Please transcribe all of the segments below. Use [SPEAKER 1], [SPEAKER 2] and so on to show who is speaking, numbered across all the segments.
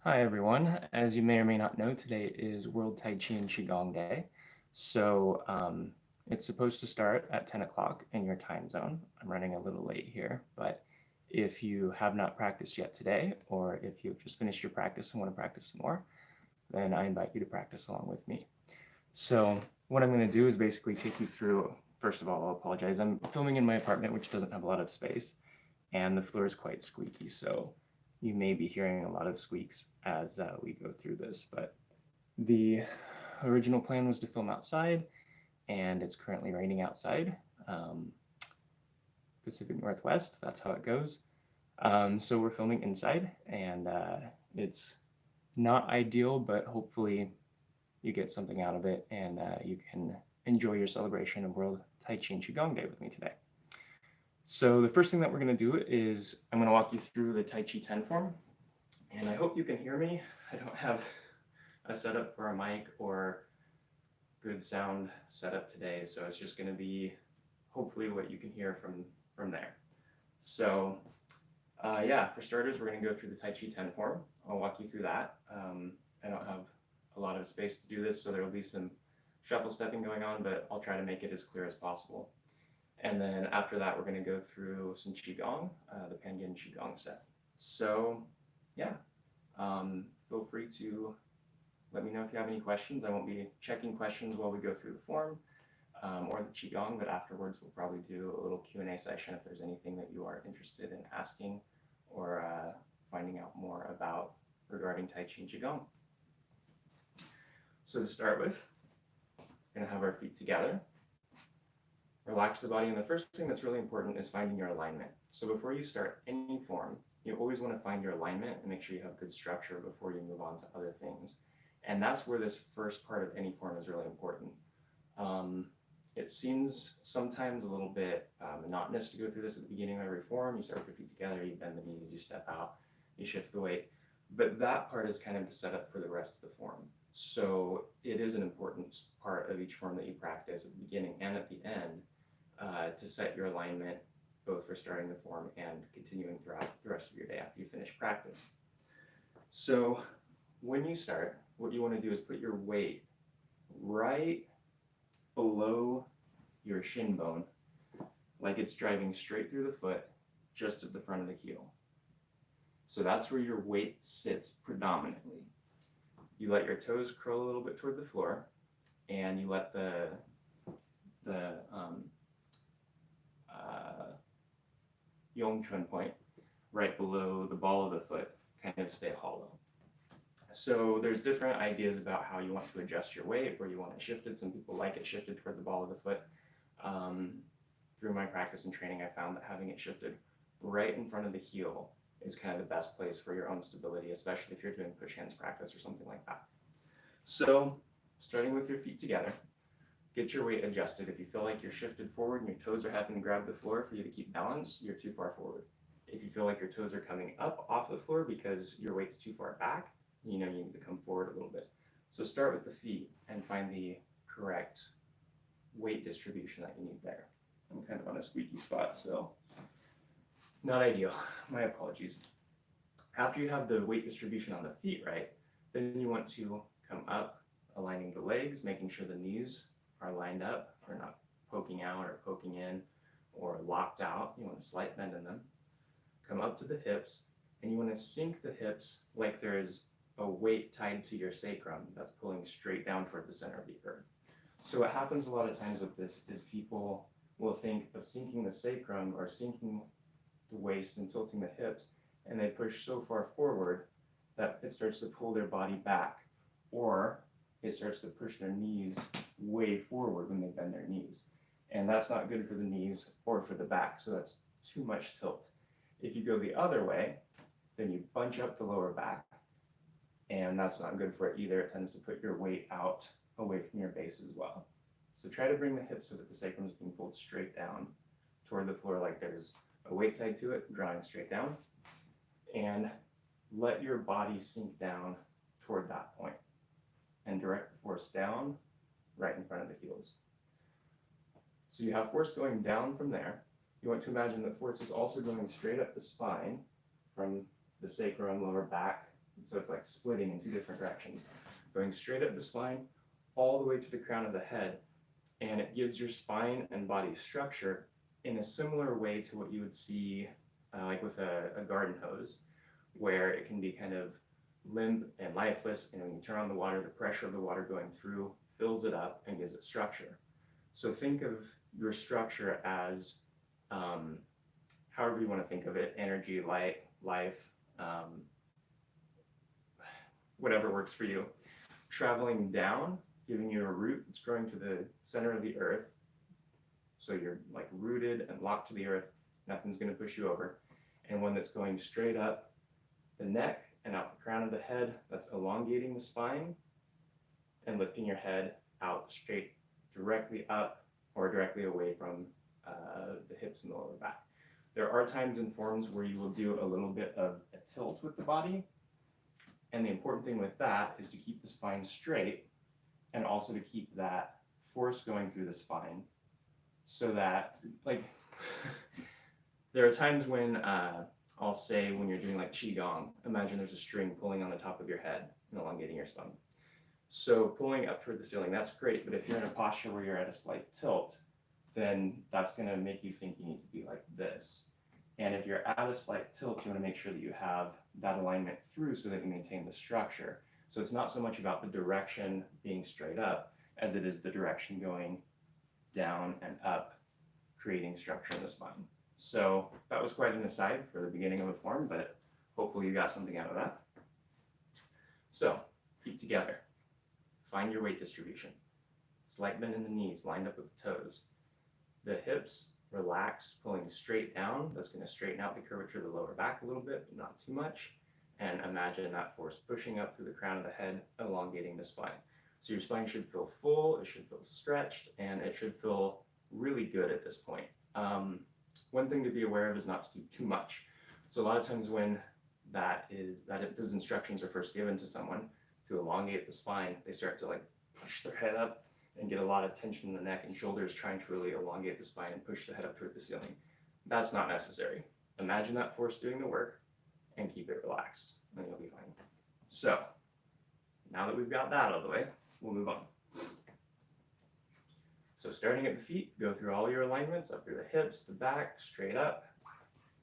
[SPEAKER 1] Hi everyone. As you may or may not know, today is World Tai Chi and Qigong Day. So it's supposed to start at 10 o'clock in your time zone. I'm running a little late here, but if you have not practiced yet today, or if you've just finished your practice and want to practice some more, then I invite you to practice along with me. So what I'm going to do is basically take you through, first of all, I'll apologize. I'm filming in my apartment, which doesn't have a lot of space, and the floor is quite squeaky, so you may be hearing a lot of squeaks as we go through this, but the original plan was to film outside, and it's currently raining outside. Pacific Northwest, that's how it goes. So we're filming inside, and it's not ideal, but hopefully you get something out of it, and you can enjoy your celebration of World Tai Chi and Qigong Day with me today. So the first thing that we're going to do is I'm going to walk you through the Tai Chi 10 form, and I hope you can hear me. I don't have a setup for a mic or good sound setup today, so it's just going to be hopefully what you can hear from there. So yeah, for starters, we're going to go through the Tai Chi 10 form. I'll walk you through that. I don't have a lot of space to do this, so there will be some shuffle stepping going on, but I'll try to make it as clear as possible. And then after that, we're going to go through some Qigong, the Penguin Qigong set. So yeah, feel free to let me know if you have any questions. I won't be checking questions while we go through the form or the Qigong, but afterwards we'll probably do a little Q&A session if there's anything that you are interested in asking or finding out more about regarding Tai Chi and Qigong. So to start with, we're going to have our feet together. Relax the body, and the first thing that's really important is finding your alignment. So before you start any form, you always want to find your alignment and make sure you have good structure before you move on to other things. And that's where this first part of any form is really important. It seems sometimes a little bit monotonous to go through this at the beginning of every form. You start with your feet together, you bend the knees, you step out, you shift the weight. But that part is kind of the setup for the rest of the form. So it is an important part of each form that you practice at the beginning and at the end to set your alignment, both for starting the form and continuing throughout the rest of your day after you finish practice. So when you start, what you want to do is put your weight right below your shin bone, like it's driving straight through the foot, just at the front of the heel. So that's where your weight sits predominantly. You let your toes curl a little bit toward the floor, and you let the Yongchun point right below the ball of the foot kind of stay hollow. So there's different ideas about how you want to adjust your weight, where you want it shifted. Some people like it shifted toward the ball of the foot. Through my practice and training, I found that having it shifted right in front of the heel is kind of the best place for your own stability, especially if you're doing push hands practice or something like that. So starting with your feet together, get your weight adjusted. If you feel like you're shifted forward and your toes are having to grab the floor for you to keep balance, you're too far forward. If you feel like your toes are coming up off the floor because your weight's too far back, you know you need to come forward a little bit. So start with the feet and find the correct weight distribution that you need there. I'm kind of on a squeaky spot, so not ideal. My apologies. After you have the weight distribution on the feet right, then you want to come up, aligning the legs, making sure the knees are lined up, or not poking out or poking in or locked out. You want a slight bend in them. Come up to the hips, and you want to sink the hips like there is a weight tied to your sacrum that's pulling straight down toward the center of the earth. So what happens a lot of times with this is people will think of sinking the sacrum or sinking the waist and tilting the hips, and they push so far forward that it starts to pull their body back, or it starts to push their knees way forward when they bend their knees. And that's not good for the knees or for the back, so that's too much tilt. If you go the other way, then you bunch up the lower back, and that's not good for it either. It tends to put your weight out away from your base as well. So try to bring the hips so that the sacrum is being pulled straight down toward the floor like there's a weight tied to it, drawing straight down, and let your body sink down toward that point and direct the force down right in front of the heels. So you have force going down from there. You want to imagine that force is also going straight up the spine from the sacrum, lower back, So it's like splitting in two different directions, going straight up the spine, all the way to the crown of the head. And it gives your spine and body structure in a similar way to what you would see like with a garden hose, where it can be kind of limp and lifeless, and when you turn on the water, the pressure of the water going through fills it up and gives it structure. So think of your structure as however you want to think of it, energy, light, life, whatever works for you. Traveling down, giving you a root that's growing to the center of the earth. So you're like rooted and locked to the earth. Nothing's going to push you over. And one that's going straight up the neck and out the crown of the head, that's elongating the spine and lifting your head out straight, directly up or directly away from the hips and the lower back. There are times and forms where you will do a little bit of a tilt with the body. And the important thing with that is to keep the spine straight and also to keep that force going through the spine so that, like, there are times when I'll say when you're doing like Qigong, imagine there's a string pulling on the top of your head and elongating your spine. So pulling up toward the ceiling, that's great, but if you're in a posture where you're at a slight tilt, then that's going to make you think you need to be like this. And if you're at a slight tilt, you want to make sure that you have that alignment through so that you maintain the structure. So it's not so much about the direction being straight up as it is the direction going down and up, creating structure in the spine. So that was quite an aside for the beginning of a form, but hopefully you got something out of that. So feet together, find your weight distribution. Slight bend in the knees, lined up with the toes. The hips relaxed, pulling straight down. That's going to straighten out the curvature of the lower back a little bit, but not too much. And imagine that force pushing up through the crown of the head, elongating the spine. So your spine should feel full, it should feel stretched, and it should feel really good at this point. One thing to be aware of is not to do too much. So a lot of times when those instructions are first given to someone to elongate the spine, they start to like push their head up and get a lot of tension in the neck and shoulders trying to really elongate the spine and push the head up toward the ceiling. That's not necessary. Imagine that force doing the work and keep it relaxed, and you'll be fine. So now that we've got that out of the way, we'll move on. So starting at the feet, go through all your alignments, up through the hips, the back, straight up,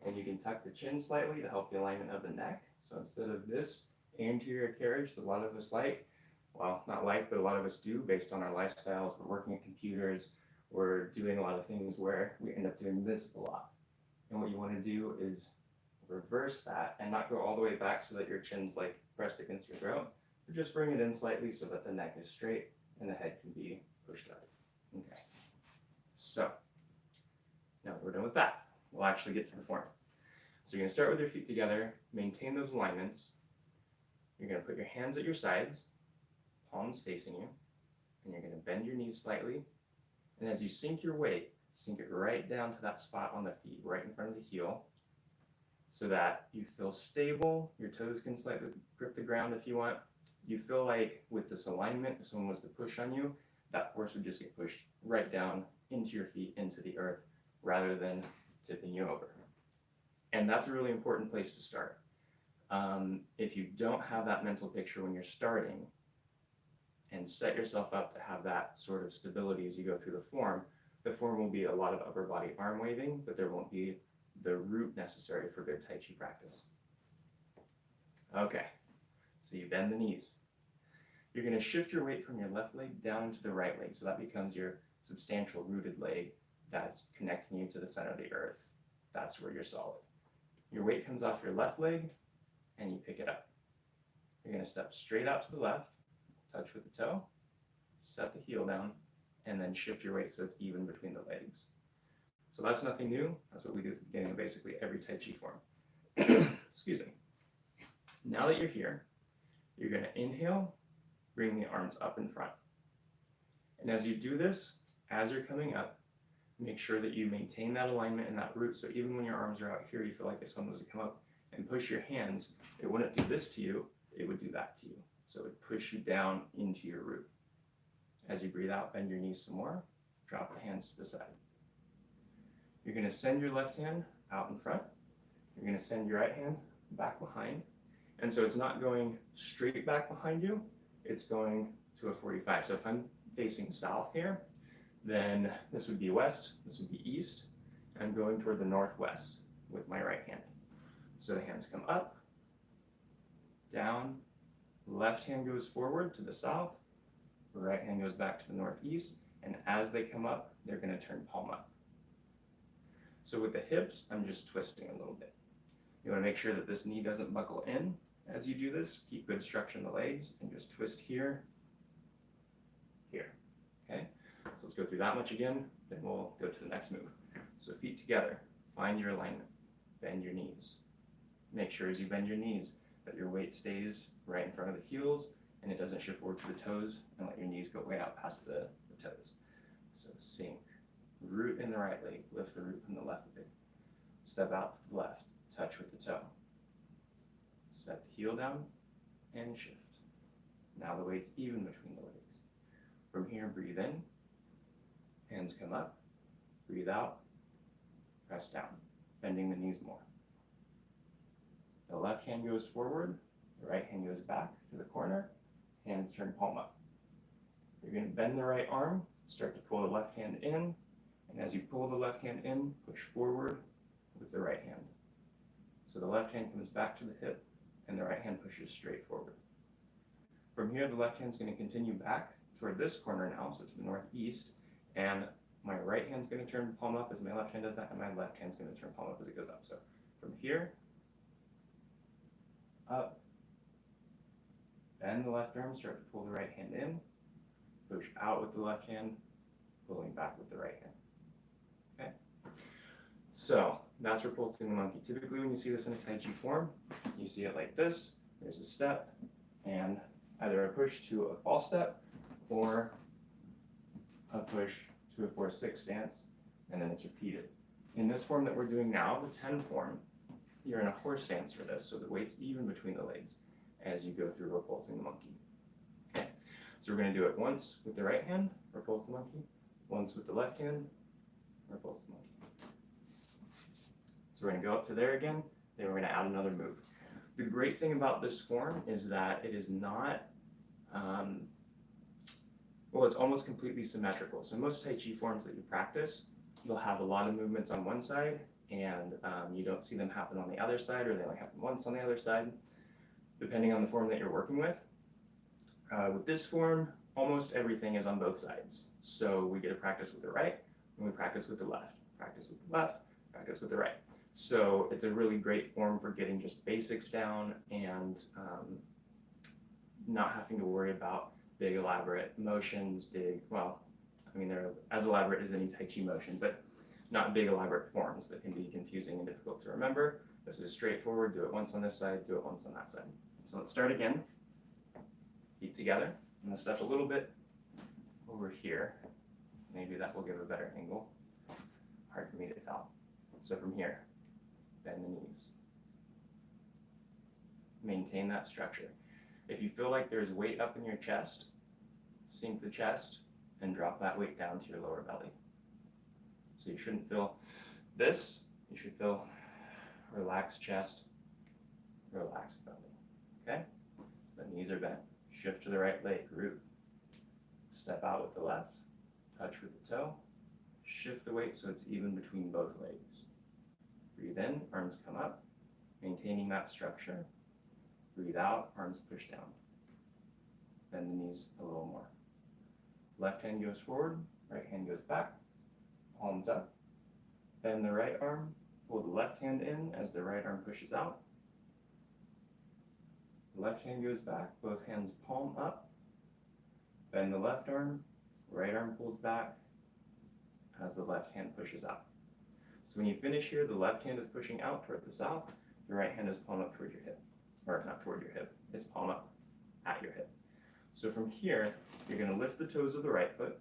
[SPEAKER 1] and you can tuck the chin slightly to help the alignment of the neck. So instead of this anterior carriage that a lot of us like, well, not like, but a lot of us do based on our lifestyles. We're working at computers, we're doing a lot of things where we end up doing this a lot. And what you want to do is reverse that and not go all the way back so that your chin's like pressed against your throat, but just bring it in slightly so that the neck is straight and the head can be pushed up. Okay, so now that we're done with that, we'll actually get to the form. So you're going to start with your feet together, maintain those alignments. You're going to put your hands at your sides, palms facing you, and you're going to bend your knees slightly. And as you sink your weight, sink it right down to that spot on the feet, right in front of the heel, so that you feel stable. Your toes can slightly grip the ground if you want. You feel like with this alignment, if someone was to push on you, that force would just get pushed right down into your feet, into the earth, rather than tipping you over. And that's a really important place to start. If you don't have that mental picture when you're starting, and set yourself up to have that sort of stability as you go through the form will be a lot of upper body arm waving, but there won't be the root necessary for good Tai Chi practice. Okay, so you bend the knees. You're going to shift your weight from your left leg down into the right leg, so that becomes your substantial rooted leg that's connecting you to the center of the earth. That's where you're solid. Your weight comes off your left leg, and you pick it up. You're going to step straight out to the left, touch with the toe, set the heel down, and then shift your weight so it's even between the legs. So that's nothing new. That's what we do at the beginning of basically every Tai Chi form. Excuse me. Now that you're here, you're going to inhale, bring the arms up in front. And as you do this, as you're coming up, make sure that you maintain that alignment and that root. So even when your arms are out here, you feel like if someone was to come up and push your hands, it wouldn't do this to you, it would do that to you. So it would push you down into your root. As you breathe out, bend your knees some more, drop the hands to the side. You're going to send your left hand out in front. You're going to send your right hand back behind. And so it's not going straight back behind you, it's going to a 45. So if I'm facing south here, then this would be west, this would be east, and I'm going toward the northwest with my right hand. So the hands come up, down, left hand goes forward to the south, the right hand goes back to the northeast, and as they come up, they're going to turn palm up. So with the hips, I'm just twisting a little bit. You want to make sure that this knee doesn't buckle in as you do this. Keep good structure in the legs and just twist here, here. Okay? So let's go through that much again, then we'll go to the next move. So feet together, find your alignment, bend your knees. Make sure as you bend your knees that your weight stays right in front of the heels and it doesn't shift forward to the toes, and let your knees go way out past the toes. So sink, root in the right leg, lift the root from the left leg. Step out to the left, touch with the toe. Set the heel down and shift. Now the weight's even between the legs. From here, breathe in, hands come up, breathe out, press down, bending the knees more. The left hand goes forward, the right hand goes back to the corner, hands turn palm up. You're going to bend the right arm, start to pull the left hand in, and as you pull the left hand in, push forward with the right hand. So the left hand comes back to the hip, and the right hand pushes straight forward. From here, the left hand's going to continue back toward this corner now, so to the northeast, and my right hand's going to turn palm up as my left hand does that, and my left hand's going to turn palm up as it goes up. So from here, up, bend the left arm, start to pull the right hand in, push out with the left hand, pulling back with the right hand. Okay? So that's repulsing the monkey. Typically when you see this in a Tai Chi form, you see it like this. There's a step, and either a push to a false step, or a push to a 4-6 stance, and then it's repeated. In this form that we're doing now, the 10 form, you're in a horse stance for this, so the weight's even between the legs as you go through repulsing the monkey. Okay, so we're going to do it once with the right hand, repulse the monkey, once with the left hand, repulse the monkey. So we're going to go up to there again, then we're going to add another move. The great thing about this form is that it is not, well, it's almost completely symmetrical. So most Tai Chi forms that you practice, you'll have a lot of movements on one side, and you don't see them happen on the other side, or they only happen once on the other side, depending on the form that you're working with. With this form, almost everything is on both sides. So we get to practice with the right, and we practice with the left. Practice with the left, practice with the right. So it's a really great form for getting just basics down and not having to worry about big elaborate motions, well, I mean, they're as elaborate as any Tai Chi motion, but not big elaborate forms that can be confusing and difficult to remember. This is straightforward. Do it once on this side, do it once on that side. So let's start again. Feet together. I'm going to step a little bit over here. Maybe that will give a better angle. Hard for me to tell. So from here, bend the knees. Maintain that structure. If you feel like there's weight up in your chest, sink the chest and drop that weight down to your lower belly. So you shouldn't feel this, you should feel relaxed chest, relaxed belly. Okay? So the knees are bent. Shift to the right leg, root. Step out with the left, touch with the toe. Shift the weight so it's even between both legs. Breathe in, arms come up, maintaining that structure. Breathe out, arms push down. Bend the knees a little more. Left hand goes forward, right hand goes back. Palms up. Bend the right arm, pull the left hand in as the right arm pushes out. Left hand goes back, both hands palm up. Bend the left arm, right arm pulls back as the left hand pushes out. So when you finish here, the left hand is pushing out toward the south, the right hand is palm up toward your hip. Or not toward your hip, it's palm up at your hip. So from here, you're going to lift the toes of the right foot.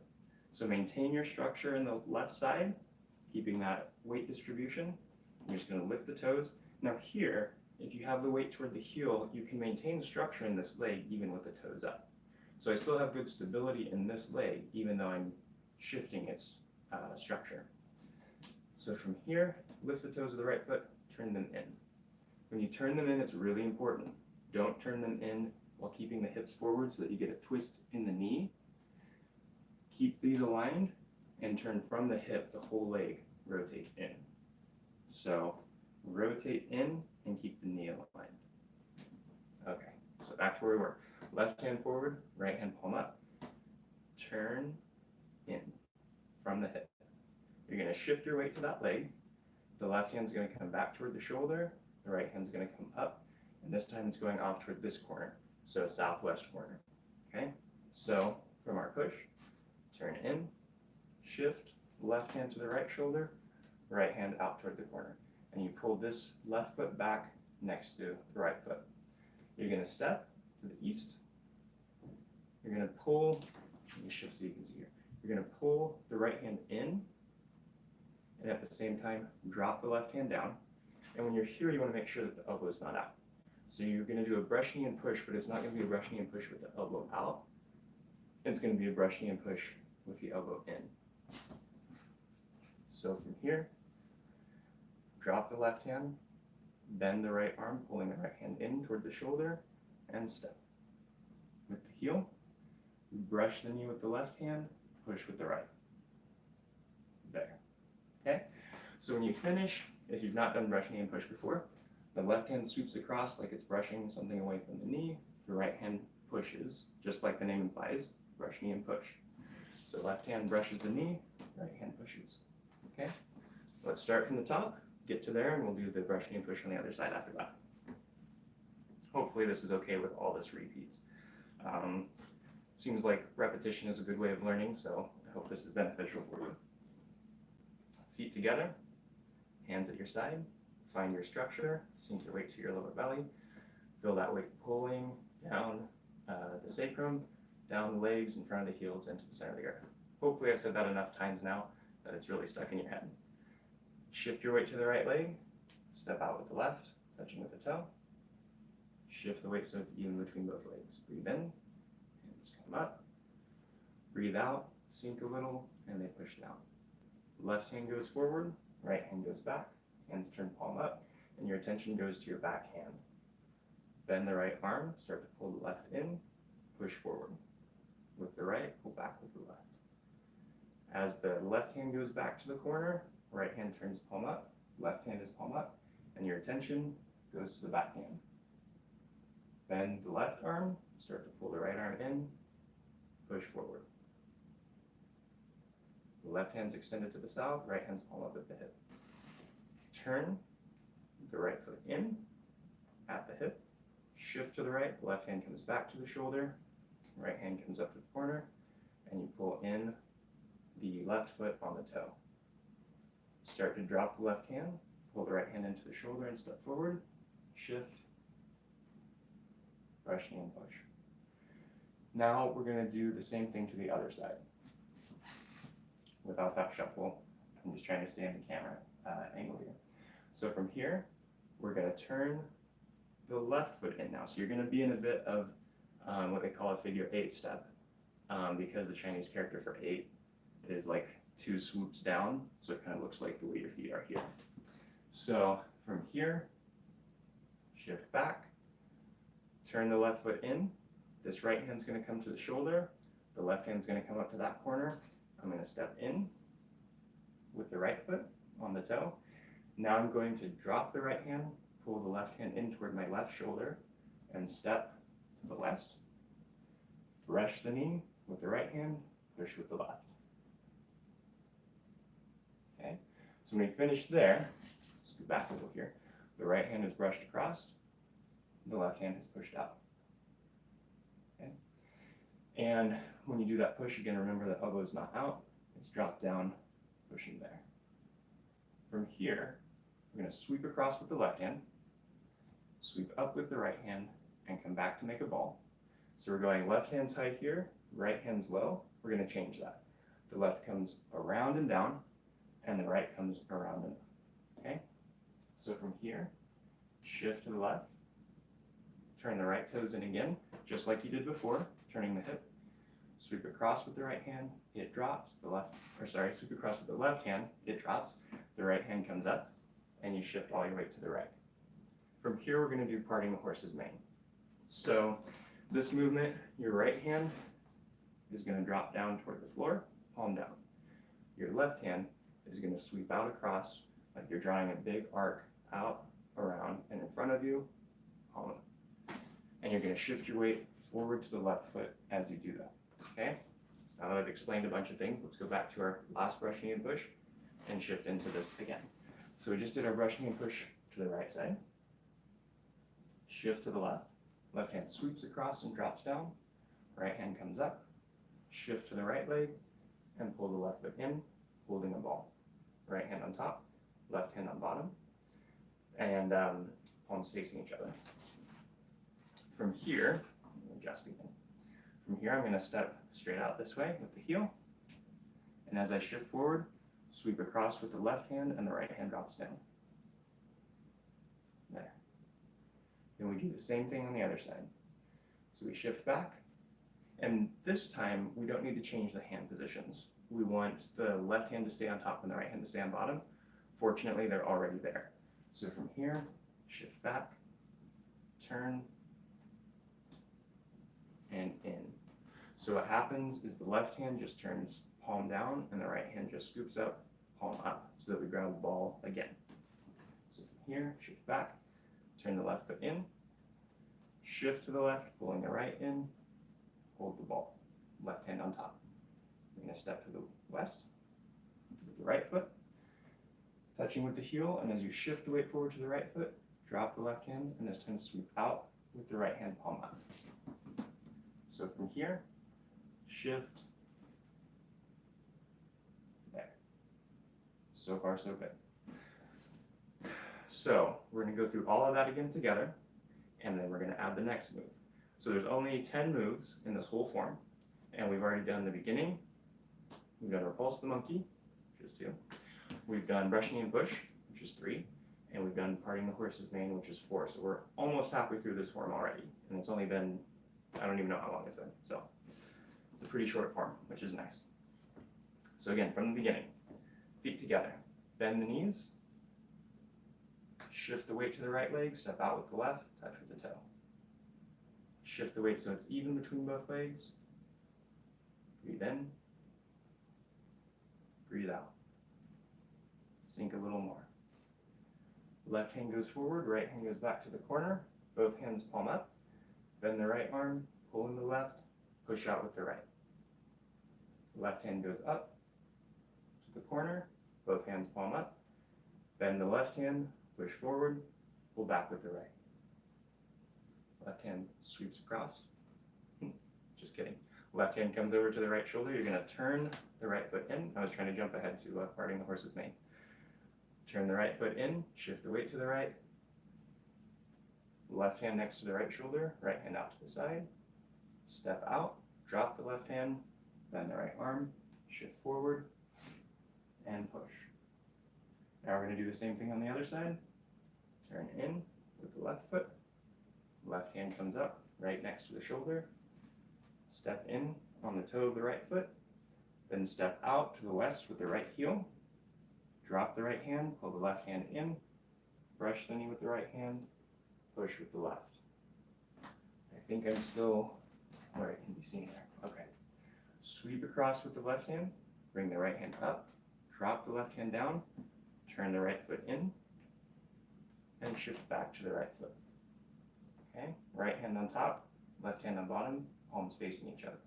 [SPEAKER 1] So maintain your structure in the left side, keeping that weight distribution. You're just going to lift the toes. Now here, if you have the weight toward the heel, you can maintain the structure in this leg even with the toes up. So I still have good stability in this leg, even though I'm shifting its structure. So from here, lift the toes of the right foot, turn them in. When you turn them in, it's really important Don't turn them in while keeping the hips forward so that you get a twist in the knee. Keep these aligned and turn from the hip, the whole leg rotates in. So rotate in and keep the knee aligned. Okay, so back to where we were. Left hand forward, right hand palm up. Turn in from the hip. You're going to shift your weight to that leg. The left hand's going to come back toward the shoulder. The right hand's going to come up. And this time it's going off toward this corner. So southwest corner. Okay? So from our push, turn in, shift, left hand to the right shoulder, right hand out toward the corner. And you pull this left foot back next to the right foot. You're going to step to the east. You're going to pull, let me shift so you can see here. You're going to pull the right hand in, and at the same time, drop the left hand down. And when you're here, you want to make sure that the elbow is not out. So you're going to do a brush knee and push, but it's not going to be a brush knee and push with the elbow out. It's going to be a brush knee and push with the elbow in. So from here, drop the left hand, bend the right arm, pulling the right hand in toward the shoulder, and step. With the heel, brush the knee with the left hand, push with the right. There. Okay? So when you finish, if you've not done brush knee and push before, the left hand sweeps across like it's brushing something away from the knee. The right hand pushes, just like the name implies, brush knee and push. So left hand brushes the knee, right hand pushes. Okay? Let's start from the top, get to there, and we'll do the brush knee and push on the other side after that. Hopefully this is okay with all this repeats. Seems like repetition is a good way of learning, so I hope this is beneficial for you. Feet together, hands at your side, find your structure, sink your weight to your lower belly, feel that weight pulling down the sacrum, down the legs, in front of the heels, into the center of the earth. Hopefully I've said that enough times now that it's really stuck in your head. Shift your weight to the right leg, step out with the left, touching with the toe. Shift the weight so it's even between both legs. Breathe in, hands come up. Breathe out, sink a little, and they push down. Left hand goes forward, right hand goes back, hands turn palm up, and your attention goes to your back hand. Bend the right arm, start to pull the left in, push forward. With the right, pull back with the left. As the left hand goes back to the corner, right hand turns palm up, left hand is palm up, and your attention goes to the back hand. Bend the left arm, start to pull the right arm in, push forward. The left hand's extended to the south, right hand's palm up at the hip. Turn the right foot in at the hip, shift to the right, the left hand comes back to the shoulder, right hand comes up to the corner, and you pull in the left foot on the toe. Start to drop the left hand, pull the right hand into the shoulder and step forward, shift, brush knee and push. Now we're going to do the same thing to the other side. Without that shuffle, I'm just trying to stay in the camera angle here. So from here, we're going to turn the left foot in now. So you're going to be in a bit of what they call a figure 8 step, because the Chinese character for 8 is like 2 swoops down, so it kind of looks like the way your feet are here. So from here, shift back, turn the left foot in. This right hand's going to come to the shoulder. The left hand's going to come up to that corner. I'm going to step in with the right foot on the toe. Now I'm going to drop the right hand, pull the left hand in toward my left shoulder, and step to the west. Brush the knee with the right hand, push with the left. Okay, so when we finish there, let's go back a little here. The right hand is brushed across, the left hand is pushed out. Okay, and when you do that push, again, remember the elbow is not out, it's dropped down, pushing there. From here, we're going to sweep across with the left hand, sweep up with the right hand, and come back to make a ball. So we're going left hand's high here, right hand's low. We're going to change that. The left comes around and down, and the right comes around and up. Okay? So from here, shift to the left, turn the right toes in again, just like you did before, turning the hip. Sweep across with the right hand, it drops, sweep across with the left hand, it drops, the right hand comes up, and you shift all your weight to the right. From here, we're going to do parting the horse's mane. So this movement, your right hand is going to drop down toward the floor, palm down. Your left hand is going to sweep out across like you're drawing a big arc out, around, and in front of you, palm up. And you're going to shift your weight forward to the left foot as you do that, okay? Now that I've explained a bunch of things, let's go back to our last brush knee and push and shift into this again. So we just did our brush knee and push to the right side. Shift to the left. Left hand sweeps across and drops down. Right hand comes up. Shift to the right leg and pull the left foot in, holding a ball. Right hand on top, left hand on bottom, and palms facing each other. From here, adjust again. From here, I'm going to step straight out this way with the heel. And as I shift forward, sweep across with the left hand and the right hand drops down. There. Then we do the same thing on the other side. So we shift back. And this time, we don't need to change the hand positions. We want the left hand to stay on top and the right hand to stay on bottom. Fortunately, they're already there. So from here, shift back, turn, and in. So what happens is the left hand just turns palm down and the right hand just scoops up, palm up, so that we grab the ball again. So from here, shift back, turn the left foot in, shift to the left, pulling the right in, hold the ball, left hand on top. We're going to step to the west with the right foot, touching with the heel, and as you shift the weight forward to the right foot, drop the left hand, and this time sweep out with the right hand palm up. So from here, shift, there. So far, so good. So we're going to go through all of that again together, and then we're going to add the next move. So there's only 10 moves in this whole form, and we've already done the beginning. We've done repulse the monkey, which is 2. We've done brush knee and push, which is 3, and we've done parting the horse's mane, which is 4. So we're almost halfway through this form already, and it's only been, I don't even know how long it's been. So it's a pretty short form, which is nice. So again, from the beginning, feet together, bend the knees, shift the weight to the right leg, step out with the left, touch with the toe. Shift the weight so it's even between both legs. Breathe in, breathe out. Sink a little more. Left hand goes forward, right hand goes back to the corner, both hands palm up. Bend the right arm, pull in the left, push out with the right. Left hand goes up to the corner, both hands palm up. Bend the left hand, push forward, pull back with the right. Left hand sweeps across. Just kidding. Left hand comes over to the right shoulder. You're going to turn the right foot in. I was trying to jump ahead to parting the horse's mane. Turn the right foot in, shift the weight to the right. Left hand next to the right shoulder, right hand out to the side. Step out, drop the left hand, bend the right arm, shift forward, and push. Now we're going to do the same thing on the other side. Turn in with the left foot. Left hand comes up, right next to the shoulder. Step in on the toe of the right foot. Then step out to the west with the right heel. Drop the right hand, pull the left hand in. Brush the knee with the right hand. Push with the left. I think I'm still where it can be seen there. Okay. Sweep across with the left hand. Bring the right hand up. Drop the left hand down. Turn the right foot in. And shift back to the right foot. Okay, right hand on top, left hand on bottom, palms facing each other.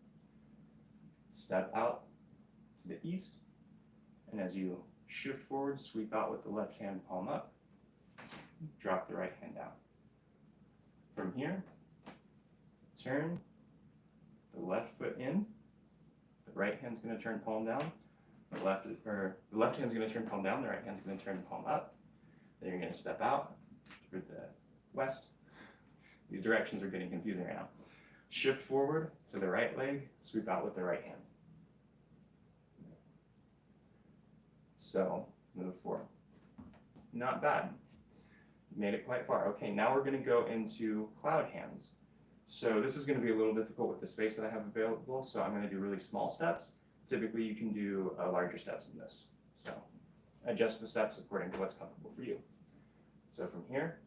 [SPEAKER 1] Step out to the east, and as you shift forward, sweep out with the left hand palm up, drop the right hand down. From here, turn the left foot in, the right hand's going to turn palm down, the left hand's going to turn palm down, the right hand's going to turn palm up. Then you're going to step out to the west. These directions are getting confusing right now. Shift forward to the right leg, sweep out with the right hand. So, move forward. Not bad. Made it quite far. Okay, now we're going to go into cloud hands. So this is going to be a little difficult with the space that I have available, so I'm going to do really small steps. Typically, you can do larger steps than this. So, adjust the steps according to what's comfortable for you. So from here,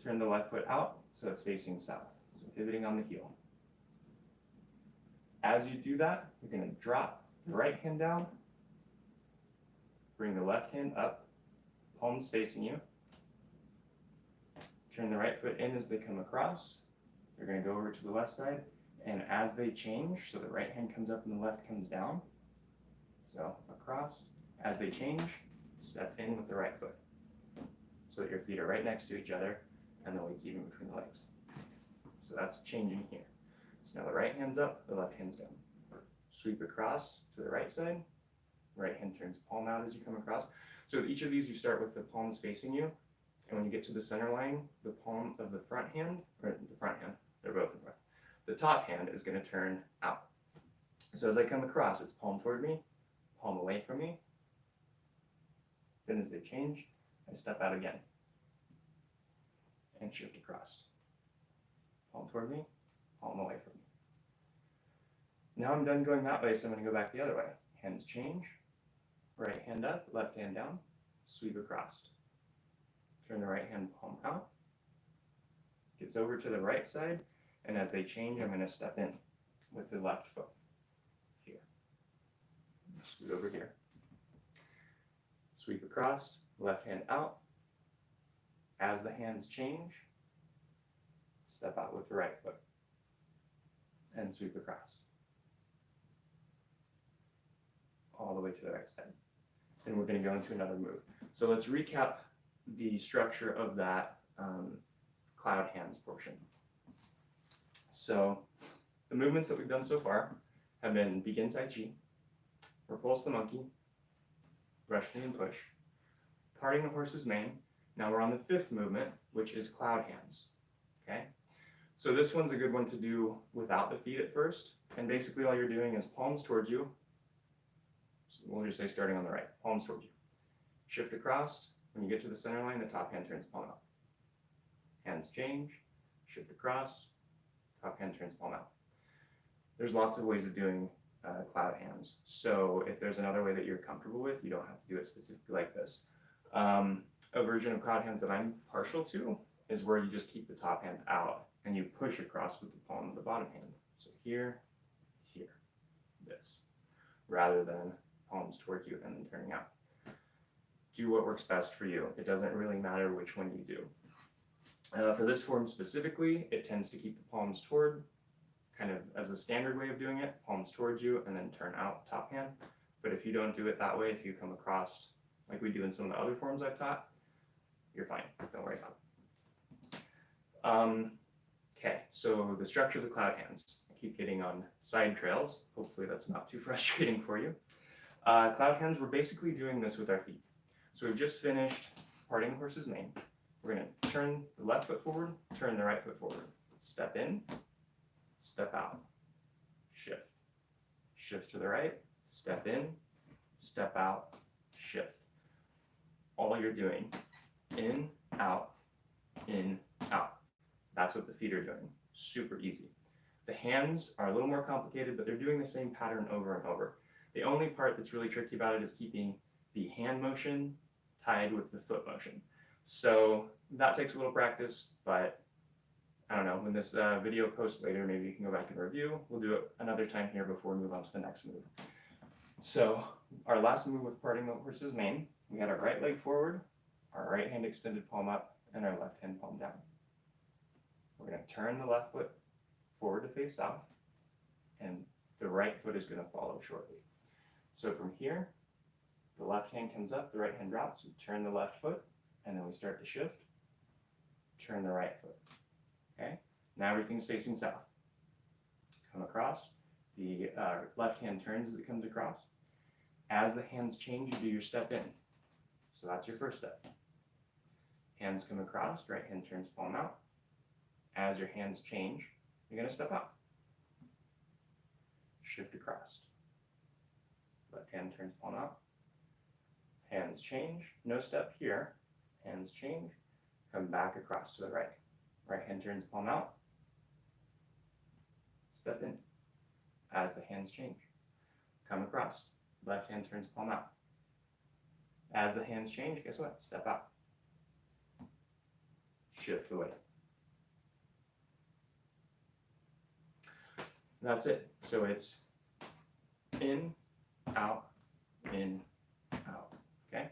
[SPEAKER 1] turn the left foot out, so it's facing south. So pivoting on the heel. As you do that, you're going to drop the right hand down, bring the left hand up, palms facing you. Turn the right foot in as they come across. You're going to go over to the left side, and as they change, so the right hand comes up and the left comes down. So across, as they change, step in with the right foot, so that your feet are right next to each other and the weight's even between the legs. So that's changing here. So now the right hand's up, the left hand's down. Sweep across to the right side. Right hand turns palm out as you come across. So with each of these, you start with the palms facing you. And when you get to the center line, the palm of the front hand, or the front hand, they're both in front. The top hand is going to turn out. So as I come across, it's palm toward me, palm away from me. Then as they change, I step out again and shift across. Palm toward me, palm away from me. Now I'm done going that way, so I'm going to go back the other way. Hands change, right hand up, left hand down, sweep across. Turn the right hand palm out. Gets over to the right side, and as they change, I'm going to step in with the left foot here. Scoot over here. Sweep across, left hand out. As the hands change, step out with the right foot and sweep across. All the way to the right side. Then we're going to go into another move. So let's recap the structure of that cloud hands portion. So the movements that we've done so far have been begin Tai Chi, repulse the monkey, brush knee and push, parting the horse's mane. Now we're on the fifth movement, which is cloud hands. Okay, so this one's a good one to do without the feet at first. And basically all you're doing is palms towards you. So we'll just say starting on the right, palms towards you. Shift across. When you get to the center line, the top hand turns palm out. Hands change, shift across, top hand turns palm out. There's lots of ways of doing cloud hands. So if there's another way that you're comfortable with, you don't have to do it specifically like this. A version of cloud hands that I'm partial to is where you just keep the top hand out and you push across with the palm of the bottom hand. So here, here, this, rather than palms toward you and then turning out. Do what works best for you. It doesn't really matter which one you do. For this form specifically, it tends to keep the palms toward, kind of as a standard way of doing it, palms towards you and then turn out top hand. But if you don't do it that way, if you come across like we do in some of the other forms I've taught, you're fine. Don't worry about it. Okay, so the structure of the cloud hands. I keep getting on side trails. Hopefully that's not too frustrating for you. Cloud hands, we're basically doing this with our feet. So we've just finished parting the horse's mane. We're going to turn the left foot forward, turn the right foot forward. Step in, step out, shift. Shift to the right, step in, step out, shift. All you're doing, in, out, in, out. That's what the feet are doing. Super easy. The hands are a little more complicated, but they're doing the same pattern over and over. The only part that's really tricky about it is keeping the hand motion tied with the foot motion. So that takes a little practice, but I don't know, when this video posts later, maybe you can go back and review. We'll do it another time here before we move on to the next move. So our last move with parting the horse's mane, we had our right leg forward, our right hand extended palm up, and our left hand palm down. We're going to turn the left foot forward to face south, and the right foot is going to follow shortly. So from here, the left hand comes up, the right hand drops, we turn the left foot, and then we start to shift, turn the right foot. Okay, now everything's facing south. Come across, the left hand turns as it comes across. As the hands change, you do your step in. So that's your first step. Hands come across, right hand turns palm out. As your hands change, you're going to step out. Shift across. Left hand turns palm out. Hands change, no step here. Hands change, come back across to the right. Right hand turns palm out. Step in. As the hands change, come across. Left hand turns palm out. As the hands change, guess what? Step out. Shift the weight. That's it. So it's in, out, okay?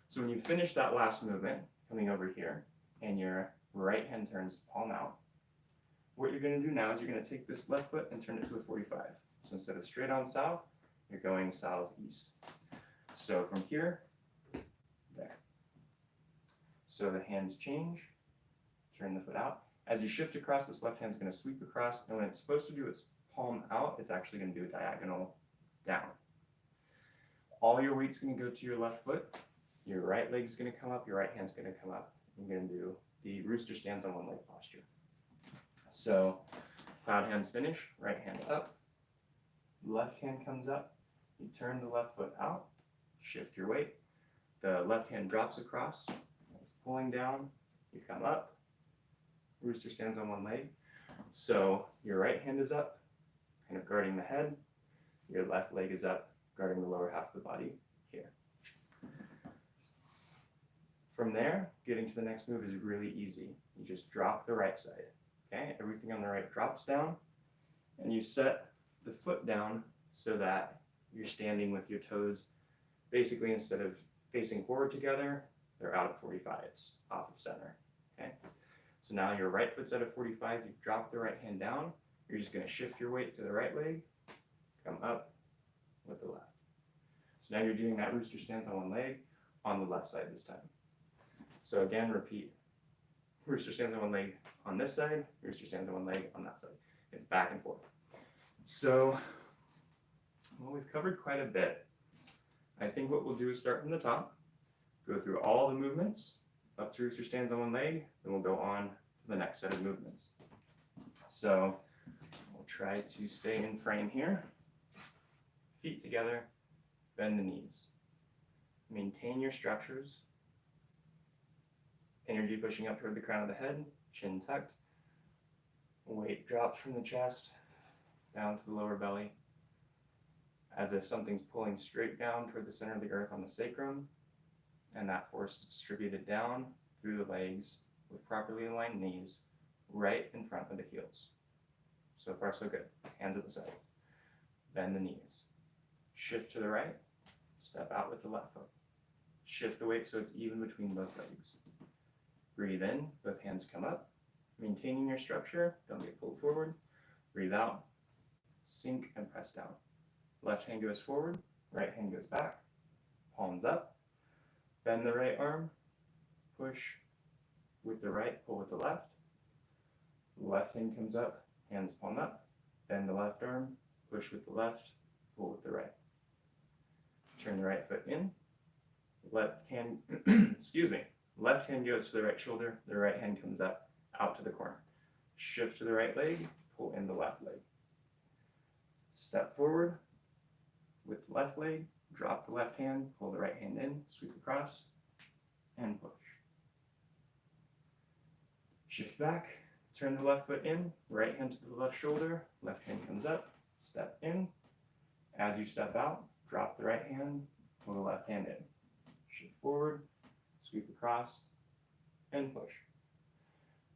[SPEAKER 1] So when you finish that last movement, coming over here, and your right hand turns palm out, what you're gonna do now is you're gonna take this left foot and turn it to a 45. So instead of straight on south, you're going southeast. So from here, there. So the hands change, turn the foot out. As you shift across, this left hand's gonna sweep across, and when it's supposed to do its palm out, it's actually gonna do a diagonal down. All your weight's gonna go to your left foot, your right leg's gonna come up, your right hand's gonna come up. You're gonna do the rooster stands on one leg posture. So cloud hands finish, right hand up, left hand comes up, you turn the left foot out, shift your weight, the left hand drops across, it's pulling down, you come up, rooster stands on one leg. So your right hand is up, kind of guarding the head, your left leg is up, guarding the lower half of the body here. From there, getting to the next move is really easy. You just drop the right side, okay? Everything on the right drops down, and you set the foot down so that you're standing with your toes, basically instead of facing forward together, they're out at 45s, off of center, okay? So now your right foot's at a 45, you drop the right hand down, you're just gonna shift your weight to the right leg, come up with the left. So now you're doing that rooster stands on one leg on the left side this time. So again, repeat. Rooster stands on one leg on this side, rooster stands on one leg on that side. It's back and forth. So, well, we've covered quite a bit. I think what we'll do is start from the top, go through all the movements, up to rooster stands on one leg, then we'll go on to the next set of movements. So, we'll try to stay in frame here. Feet together, bend the knees. Maintain your structures. Energy pushing up toward the crown of the head, chin tucked. Weight drops from the chest down to the lower belly, as if something's pulling straight down toward the center of the earth on the sacrum, and that force is distributed down through the legs with properly aligned knees, right in front of the heels. So far, so good. Hands at the sides. Bend the knees. Shift to the right, step out with the left foot. Shift the weight so it's even between both legs. Breathe in, both hands come up, maintaining your structure, don't get pulled forward. Breathe out, sink and press down. Left hand goes forward, right hand goes back, palms up, bend the right arm, push with the right, pull with the left. Left hand comes up, hands palm up, bend the left arm, push with the left, pull with the right. Turn the right foot in, left hand, excuse me, left hand goes to the right shoulder, the right hand comes up, out to the corner. Shift to the right leg, pull in the left leg. Step forward with the left leg, drop the left hand, pull the right hand in, sweep across, and push. Shift back, turn the left foot in, right hand to the left shoulder, left hand comes up, step in. As you step out, drop the right hand, pull the left hand in. Shift forward, sweep across, and push.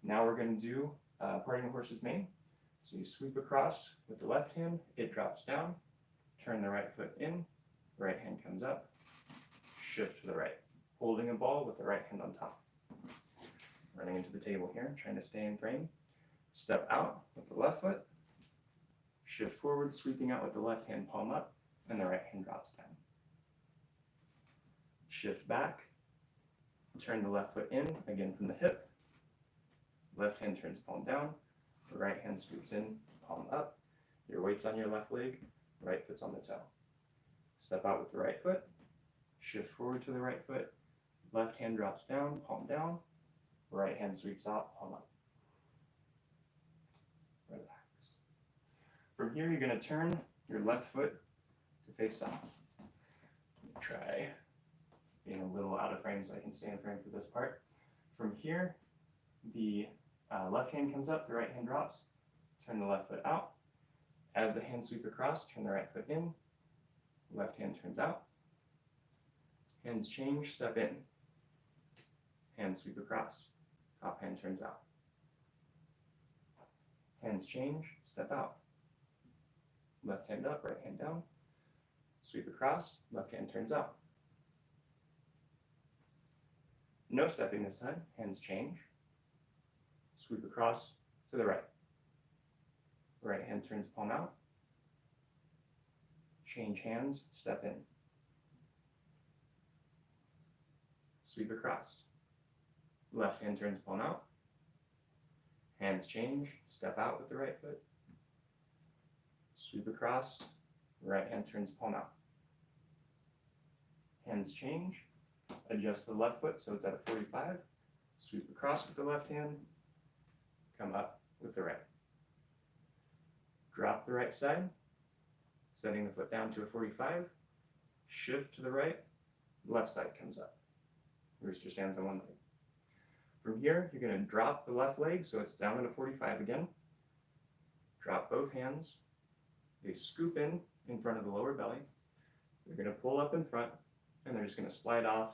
[SPEAKER 1] Now we're going to do parting the horse's mane. So you sweep across with the left hand, it drops down, turn the right foot in, right hand comes up, shift to the right, holding a ball with the right hand on top. Running into the table here, trying to stay in frame. Step out with the left foot, shift forward, sweeping out with the left hand palm up, and the right hand drops down. Shift back, turn the left foot in, again from the hip. Left hand turns palm down, the right hand scoops in, palm up. Your weight's on your left leg, right foot's on the toe. Step out with the right foot, shift forward to the right foot, left hand drops down, palm down, right hand sweeps out, palm up. Relax. From here, you're going to turn your left foot to face south. Try being a little out of frame so I can stay in frame for this part. From here, the left hand comes up, the right hand drops. Turn the left foot out. As the hands sweep across, turn the right foot in. Left hand turns out. Hands change, step in. Hands sweep across. Top hand turns out. Hands change, step out. left hand up, right hand down, sweep across, left hand turns out. No stepping this time, hands change, sweep across to the right. Right hand turns palm out, change hands, step in. Sweep across. Left hand turns palm out, hands change, step out with the right foot. Sweep across, right hand turns palm out. Hands change, adjust the left foot so it's at a 45. Sweep across with the left hand, come up with the right. Drop the right side, setting the foot down to a 45. Shift to the right, left side comes up. Rooster stands on one leg. From here, you're going to drop the left leg so it's down at a 45 again. Drop both hands. They scoop in front of the lower belly. You're going to pull up in front, and they're just going to slide off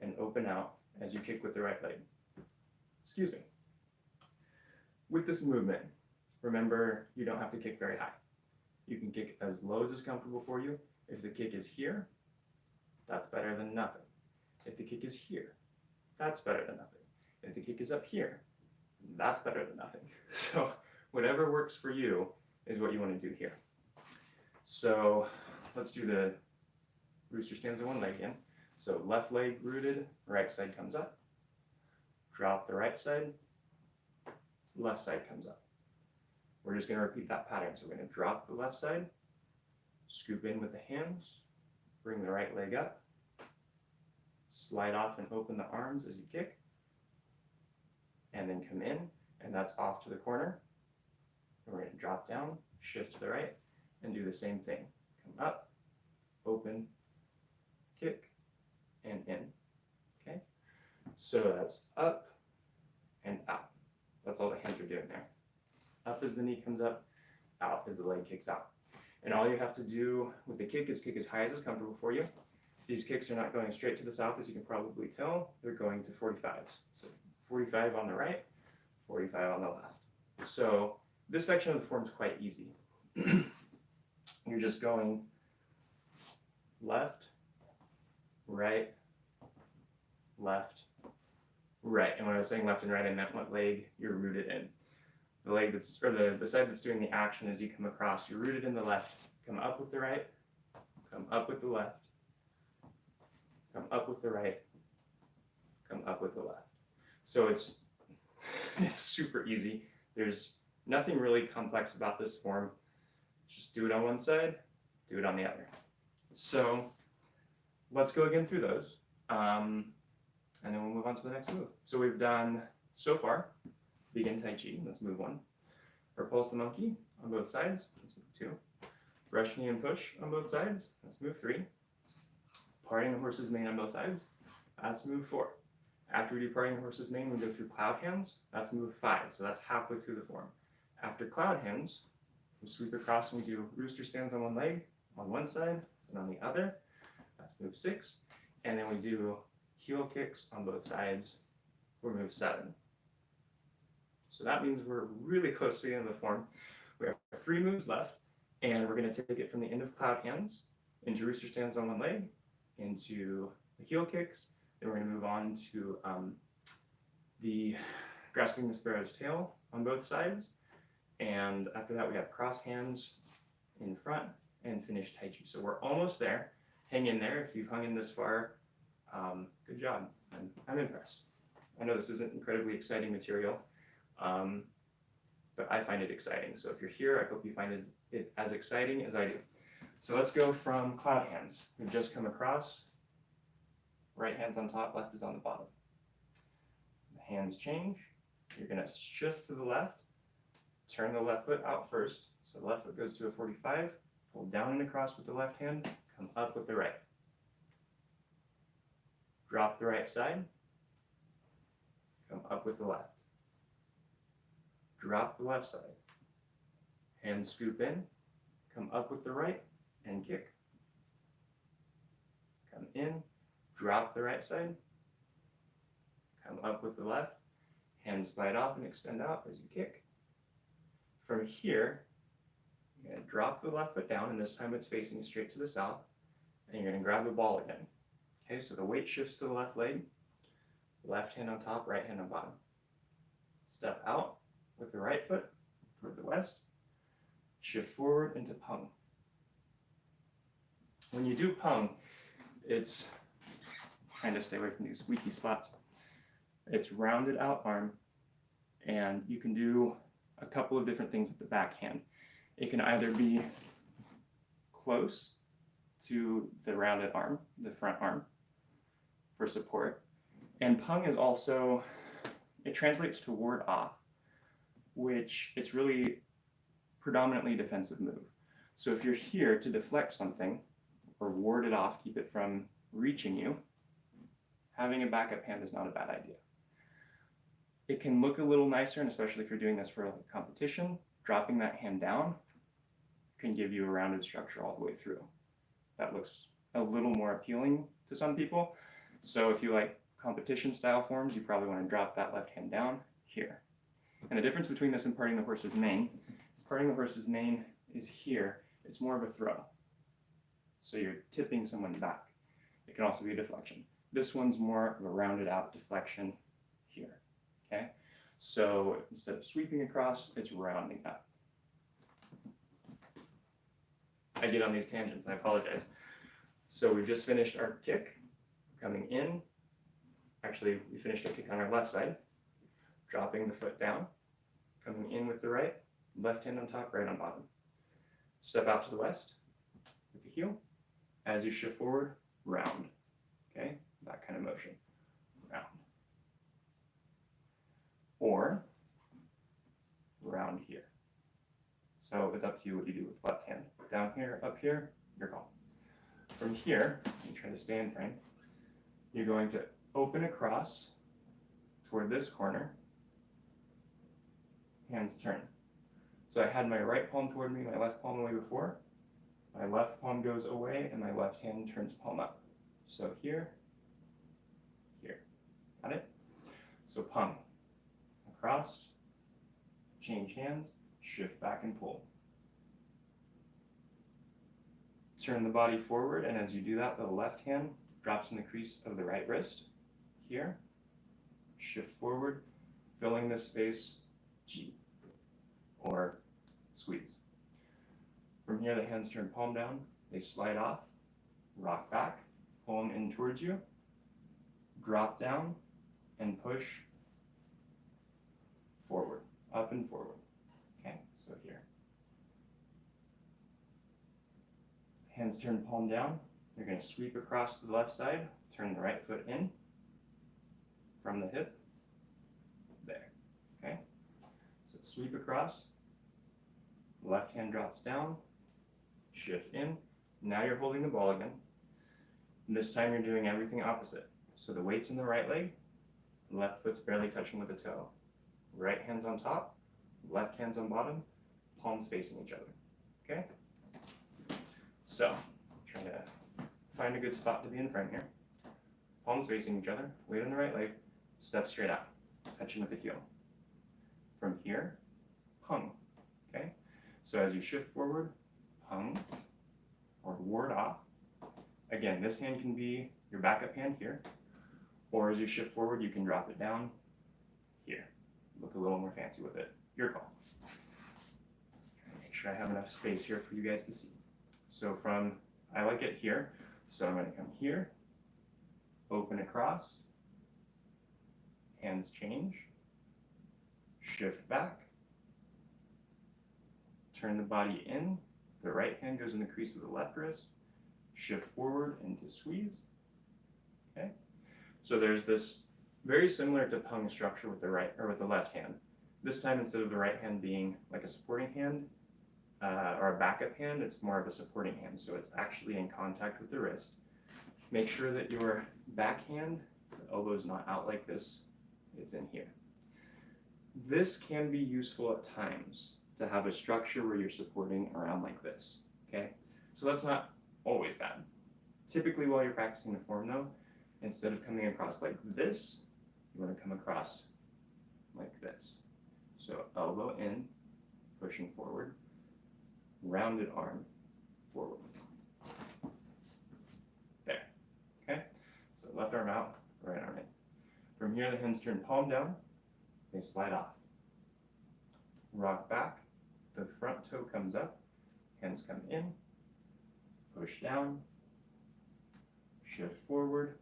[SPEAKER 1] and open out as you kick with the right leg. Excuse me. With this movement, remember you don't have to kick very high. You can kick as low as is comfortable for you. If the kick is here, that's better than nothing. If the kick is here, that's better than nothing. If the kick is up here, that's better than nothing. So whatever works for you is what you want to do here. So let's do the rooster stands on one leg again. So left leg rooted, right side comes up. Drop the right side, left side comes up. We're just going to repeat that pattern. So we're going to drop the left side, scoop in with the hands, bring the right leg up, slide off and open the arms as you kick, and then come in, and that's off to the corner. And we're going to drop down, shift to the right, and do the same thing. Come up, open, kick, and in. Okay? So that's up and out. That's all the hands are doing there. Up as the knee comes up, out as the leg kicks out. And all you have to do with the kick is kick as high as is comfortable for you. These kicks are not going straight to the south, as you can probably tell. They're going to 45s. So 45 on the right, 45 on the left. So this section of the form is quite easy. You're just going left, right, left, right. And when I was saying left and right, I meant what leg you're rooted in. The leg that's, or the side that's doing the action as you come across, you're rooted in the left. Come up with the right, come up with the left, come up with the right, come up with the left. So it's super easy. There's nothing really complex about this form. Just do it on one side, do it on the other. So let's go again through those, and then we'll move on to the next move. So we've done, so far, begin Tai Chi, that's move 1. Repulse the monkey on both sides, that's move 2. Brush knee and push on both sides, that's move 3. Parting the horse's mane on both sides, that's move 4. After we do parting the horse's mane, we go through cloud hands, that's move 5, so that's halfway through the form. After cloud hands, we sweep across and we do rooster stands on one leg, on one side, and on the other, that's move 6. And then we do heel kicks on both sides for move 7. So that means we're really close to the end of the form. We have 3 moves left, and we're going to take it from the end of cloud hands into rooster stands on one leg, into the heel kicks. Then we're going to move on to the grasping the sparrow's tail on both sides. And after that, we have cross hands in front and finish Tai Chi. So we're almost there. Hang in there. If you've hung in this far, good job. I'm impressed. I know this isn't incredibly exciting material, but I find it exciting. So if you're here, I hope you find it as exciting as I do. So let's go from cloud hands. We've just come across. Right hand's on top, left is on the bottom. The hands change. You're going to shift to the left. Turn the left foot out first. So the left foot goes to a 45. Pull down and across with the left hand. Come up with the right. Drop the right side. Come up with the left. Drop the left side. Hands scoop in. Come up with the right and kick. Come in. Drop the right side. Come up with the left. Hands slide off and extend out as you kick. From here, You're going to drop the left foot down, and this time it's facing straight to the south, and you're going to grab the ball again. Okay, so the weight shifts to the left leg, left hand on top, right hand on bottom. Step out with the right foot toward the west, shift forward into pung. When you do pung, it's trying to stay away from these squeaky spots. It's rounded out arm, and you can do a couple of different things with the backhand. It can either be close to the rounded arm, the front arm, for support. And pung is also, it translates to ward off, which it's really predominantly defensive move. So if you're here to deflect something or ward it off, keep it from reaching you, having a backup hand is not a bad idea. It can look a little nicer, and especially if you're doing this for a competition, dropping that hand down can give you a rounded structure all the way through. That looks a little more appealing to some people. So if you like competition style forms, you probably want to drop that left hand down here. And the difference between this and parting the horse's mane is parting the horse's mane is here. It's more of a throw. So you're tipping someone back. It can also be a deflection. This one's more of a rounded out deflection here. Okay? So instead of sweeping across, it's rounding up. I get on these tangents, I apologize. So we've just finished our kick, coming in. Actually, we finished a kick on our left side, dropping the foot down, coming in with the right, left hand on top, right on bottom. Step out to the west with the heel. As you shift forward, round. Okay, that kind of motion, round. Or round here. So it's up to you what you do with left hand. Down here, up here, your call. From here, you try to stay in frame. You're going to open across toward this corner, hands turn. So I had my right palm toward me, my left palm away before. My left palm goes away, and my left hand turns palm up. So here, here. Got it? So pung. Across, change hands, shift back and pull. Turn the body forward, and as you do that, the left hand drops in the crease of the right wrist. Here, shift forward, filling this space, G, or squeeze. From here, the hands turn palm down, they slide off, rock back, palm in towards you, drop down, and push forward, up and forward. Okay, so here. Hands turn palm down. You're going to sweep across to the left side, turn the right foot in from the hip, there. Okay, so sweep across, left hand drops down, shift in. Now you're holding the ball again. And this time you're doing everything opposite. So the weight's in the right leg, left foot's barely touching with the toe. Right hand's on top, left hand's on bottom, palms facing each other. Okay? So, trying to find a good spot to be in front here. Palms facing each other, weight on the right leg, step straight out, touching with the heel. From here, pung. Okay? So as you shift forward, pung, or ward off. Again, this hand can be your backup hand here, or as you shift forward, you can drop it down here. Look a little more fancy with it. Your call. Make sure I have enough space here for you guys to see. So I like it here, so I'm going to come here, open across, hands change, shift back, turn the body in, the right hand goes in the crease of the left wrist, shift forward into squeeze. Okay, so there's this very similar to pung structure with the right or with the left hand. This time, instead of the right hand being like a supporting hand or a backup hand, it's more of a supporting hand. So it's actually in contact with the wrist. Make sure that your backhand, the elbow is not out like this, it's in here. This can be useful at times to have a structure where you're supporting around like this. Okay, so that's not always bad. Typically, while you're practicing the form though, instead of coming across like this, you want to come across like this. So elbow in, pushing forward, rounded arm forward. There, okay? So left arm out, right arm in. From here, the hands turn palm down, they slide off. Rock back, the front toe comes up, hands come in, push down, shift forward,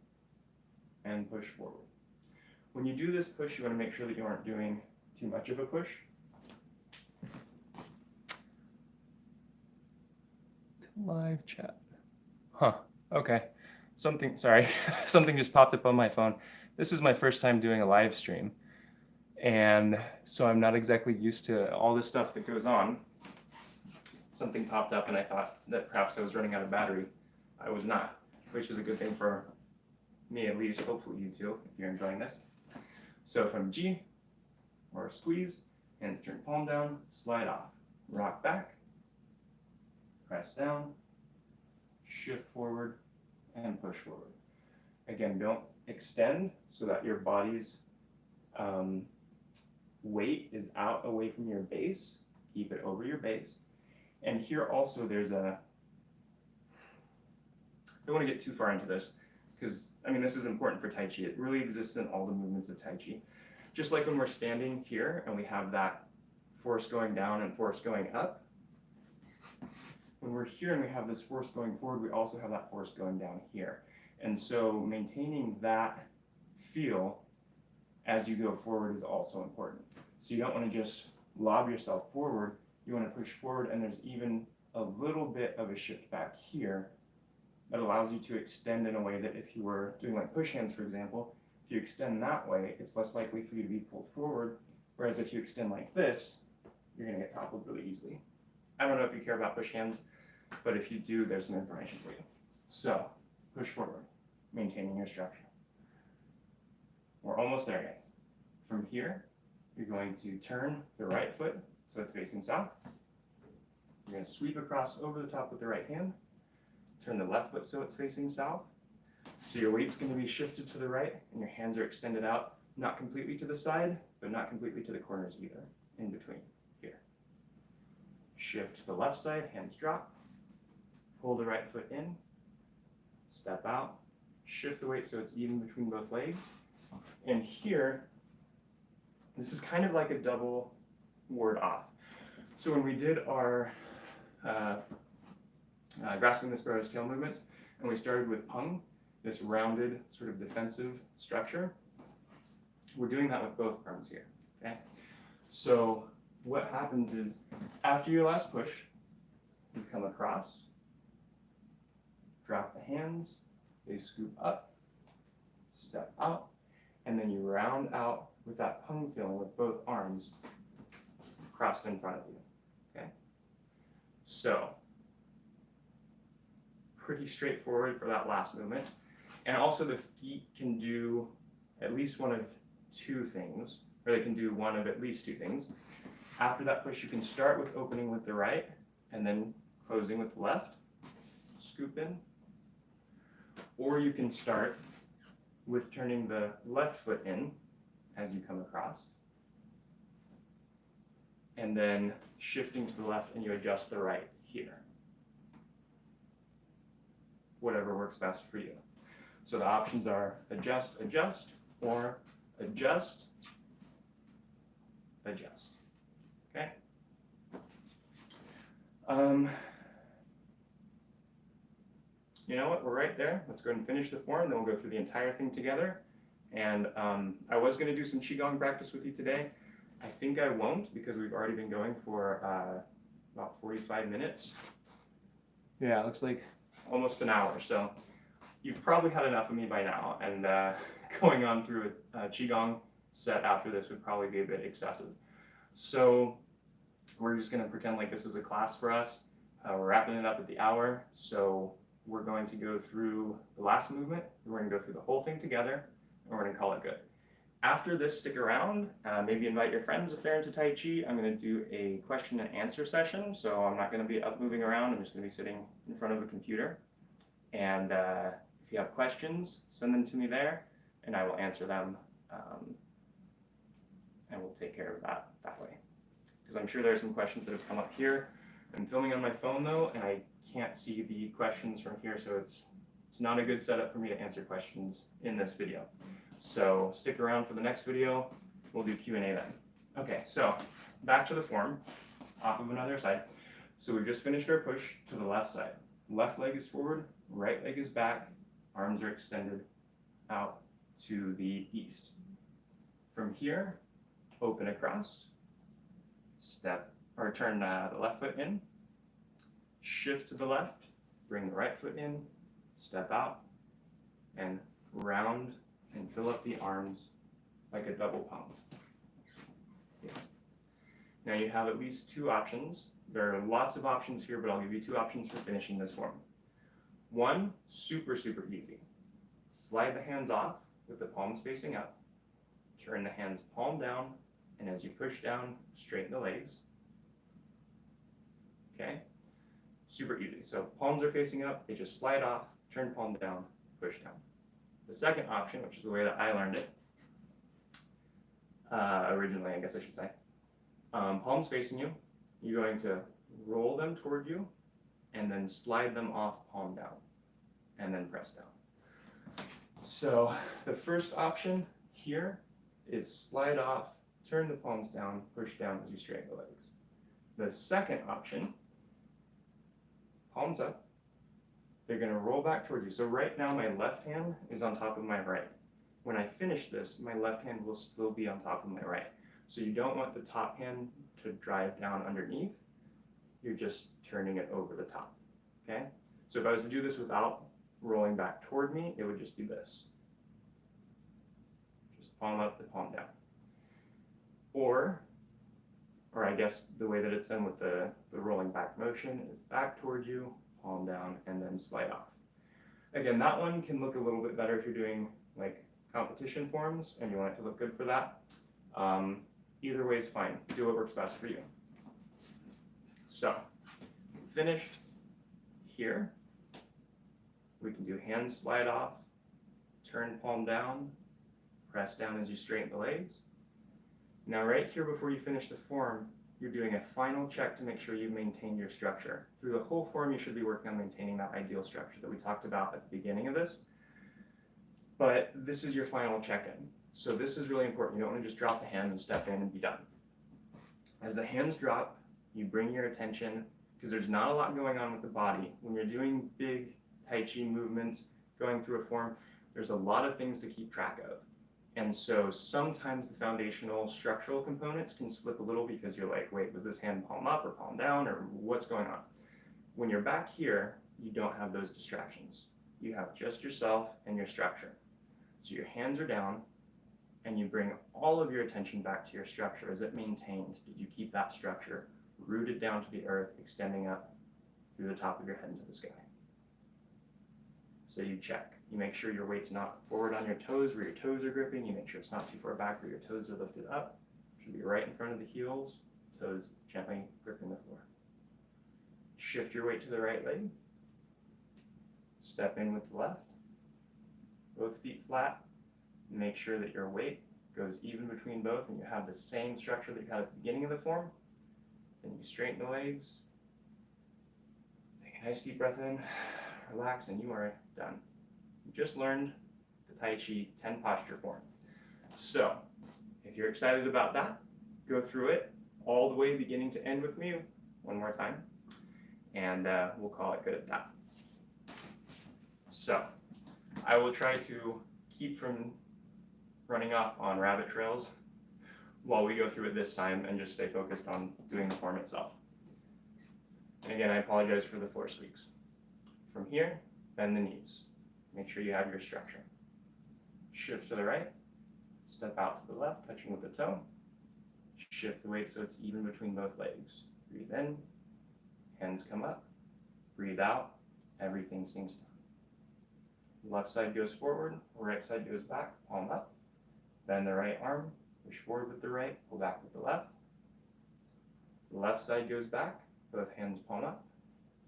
[SPEAKER 1] and push forward. When you do this push, you want to make sure that you aren't doing too much of a push. Live chat. Huh, okay. Sorry, something just popped up on my phone. This is my first time doing a live stream, and so I'm not exactly used to all this stuff that goes on. Something popped up and I thought that perhaps I was running out of battery. I was not, which is a good thing for me at least, hopefully you too, if you're enjoying this. So from G, or squeeze, hands turn palm down, slide off, rock back, press down, shift forward, and push forward. Again, don't extend so that your body's weight is out away from your base. Keep it over your base. And here also there's a, I don't want to get too far into this because, I mean, this is important for Tai Chi. It really exists in all the movements of Tai Chi. Just like when we're standing here and we have that force going down and force going up, when we're here and we have this force going forward, we also have that force going down here. And so maintaining that feel as you go forward is also important. So you don't want to just lob yourself forward, you want to push forward, and there's even a little bit of a shift back here that allows you to extend in a way that if you were doing like push hands, for example, if you extend that way, it's less likely for you to be pulled forward, whereas if you extend like this, you're going to get toppled really easily. I don't know if you care about push hands, but if you do, there's some information for you. So, push forward, maintaining your structure. We're almost there, guys. From here, you're going to turn the right foot so it's facing south. You're going to sweep across over the top with the right hand. Turn the left foot so it's facing south. So your weight's going to be shifted to the right, and your hands are extended out, not completely to the side, but not completely to the corners either, in between here. Shift to the left side, hands drop. Pull the right foot in, step out, shift the weight so it's even between both legs. And here, this is kind of like a double ward off. So when we did our grasping the sparrow's tail movements, and we started with pung, this rounded sort of defensive structure, we're doing that with both arms here, okay? So what happens is, after your last push, you come across, drop the hands, they scoop up, step out, and then you round out with that pung feeling with both arms crossed in front of you, okay? So, pretty straightforward for that last movement. And also the feet can do at least one of two things, or they can do one of at least two things. After that push, you can start with opening with the right, and then closing with the left, scoop in. Or you can start with turning the left foot in as you come across, and then shifting to the left and you adjust the right here. Whatever works best for you. So the options are adjust, adjust, or adjust, adjust. Okay? You know what, we're right there. Let's go ahead and finish the form, then we'll go through the entire thing together. And I was gonna do some Qigong practice with you today. I think I won't because we've already been going for about 45 minutes. Yeah, it looks like almost an hour. So you've probably had enough of me by now. And going on through a Qigong set after this would probably be a bit excessive. So we're just gonna pretend like this was a class for us. We're wrapping it up at the hour. So we're going to go through the last movement, we're going to go through the whole thing together, and we're going to call it good. After this, stick around, maybe invite your friends if they're into Tai Chi. I'm going to do a question and answer session, so I'm not going to be up moving around, I'm just going to be sitting in front of a computer. And if you have questions, send them to me there, and I will answer them, and we'll take care of that way. Because I'm sure there are some questions that have come up here I'm filming on my phone though, and I can't see the questions from here, so it's not a good setup for me to answer questions in this video. So stick around for the next video. We'll do Q&A then. Okay, so back to the form, off of another side. So we've just finished our push to the left side. Left leg is forward, right leg is back, arms are extended out to the east. From here, open across, step or turn the left foot in, shift to the left, bring the right foot in, step out, and round and fill up the arms like a double palm. Yeah. Now you have at least two options. There are lots of options here, but I'll give you two options for finishing this form. One, super easy. Slide the hands off with the palms facing up. Turn the hands palm down, and as you push down, straighten the legs. Okay? Super easy. So palms are facing up, they just slide off, turn palm down, push down. The second option, which is the way that I learned it, originally I guess I should say, palms facing you, you're going to roll them toward you, and then slide them off palm down, and then press down. So the first option here is slide off, turn the palms down, push down as you straighten the legs. The second option, palms up, they're going to roll back towards you. So right now my left hand is on top of my right. When I finish this, my left hand will still be on top of my right. So you don't want the top hand to drive down underneath. You're just turning it over the top, okay? So if I was to do this without rolling back toward me, it would just do this. Just palm up, the palm down. Or I guess the way that it's done with the rolling back motion is back towards you, palm down, and then slide off. Again, that one can look a little bit better if you're doing like competition forms and you want it to look good for that. Either way is fine. Do what works best for you. So, finished here. We can do hand slide off, turn palm down, press down as you straighten the legs. Now right here before you finish the form, you're doing a final check to make sure you maintain your structure. Through the whole form, you should be working on maintaining that ideal structure that we talked about at the beginning of this. But this is your final check-in. So this is really important. You don't want to just drop the hands and step in and be done. As the hands drop, you bring your attention, because there's not a lot going on with the body. When you're doing big Tai Chi movements, going through a form, there's a lot of things to keep track of. And so sometimes the foundational structural components can slip a little because you're like, wait, was this hand palm up or palm down, or what's going on? When you're back here, you don't have those distractions. You have just yourself and your structure. So your hands are down, and you bring all of your attention back to your structure. Is it maintained? Did you keep that structure rooted down to the earth, extending up through the top of your head into the sky? So you check. You make sure your weight's not forward on your toes where your toes are gripping. You make sure it's not too far back where your toes are lifted up. It should be right in front of the heels, toes gently gripping the floor. Shift your weight to the right leg. Step in with the left. Both feet flat. Make sure that your weight goes even between both and you have the same structure that you had at the beginning of the form. Then you straighten the legs. Take a nice deep breath in, relax, and you are done. You just learned the Tai Chi 10 posture form. So, if you're excited about that, go through it all the way beginning to end with me one more time, and we'll call it good at that. So, I will try to keep from running off on rabbit trails while we go through it this time and just stay focused on doing the form itself. And again, I apologize for the floor squeaks. From here, bend the knees. Make sure you have your structure. Shift to the right, step out to the left, touching with the toe. Shift the weight so it's even between both legs. Breathe in, hands come up, breathe out, everything sinks down. Left side goes forward, right side goes back, palm up. Bend the right arm, push forward with the right, pull back with the left. The left side goes back, both hands palm up.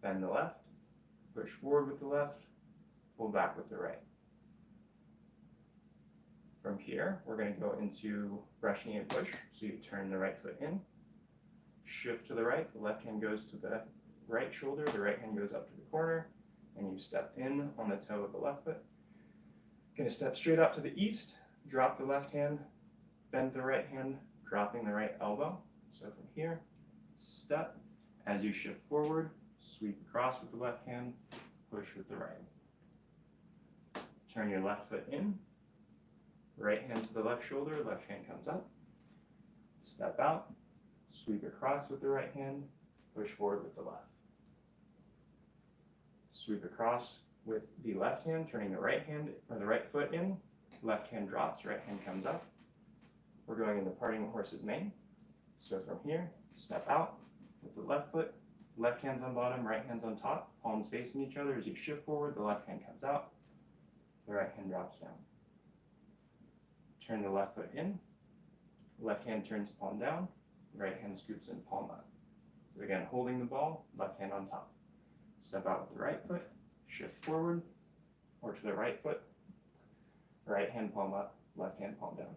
[SPEAKER 1] Bend the left, push forward with the left, pull back with the right. From here, we're going to go into brush knee and push. So you turn the right foot in, shift to the right, the left hand goes to the right shoulder, the right hand goes up to the corner, and you step in on the toe of the left foot. Gonna step straight out to the east, drop the left hand, bend the right hand, dropping the right elbow. So from here, step. As you shift forward, sweep across with the left hand, push with the right. Turn your left foot in, right hand to the left shoulder, left hand comes up. Step out, sweep across with the right hand, push forward with the left. Sweep across with the left hand, turning the right hand or the right foot in, left hand drops, right hand comes up. We're going in the parting horse's mane. So from here, step out with the left foot, left hand's on bottom, right hand's on top, palms facing each other. As you shift forward, the left hand comes out, the right hand drops down. Turn the left foot in, left hand turns palm down, right hand scoops in palm up. So again, holding the ball, left hand on top. Step out with the right foot, shift forward, or to the right foot, right hand palm up, left hand palm down.